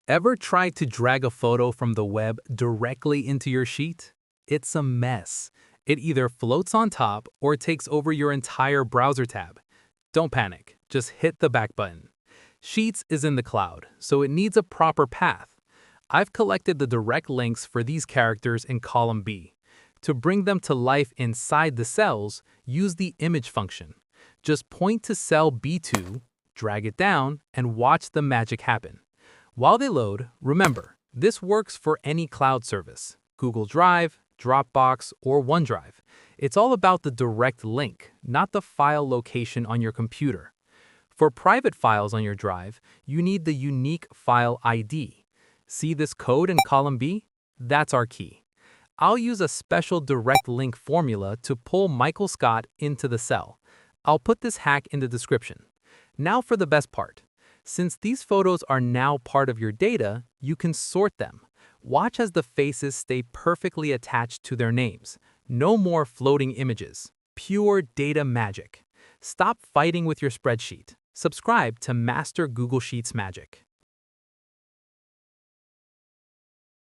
Ever tried to drag a photo from the web directly into your sheet? It's a mess. It either floats on top or takes over your entire browser tab. Don't panic, just hit the back button. Sheets is in the cloud, so it needs a proper path. I've collected the direct links for these characters in column B. To bring them to life inside the cells, use the image function. Just point to cell B2, drag it down, and watch the magic happen. While they load, remember, this works for any cloud service, Google Drive, Dropbox, or OneDrive. It's all about the direct link, not the file location on your computer. For private files on your drive, you need the unique file ID. See this code in column B? That's our key. I'll use a special direct link formula to pull Michael Scott into the cell. I'll put this hack in the description. Now for the best part. Since these photos are now part of your data, you can sort them. Watch as the faces stay perfectly attached to their names. No more floating images. Pure data magic. Stop fighting with your spreadsheet. Subscribe to Master Google Sheets Magic.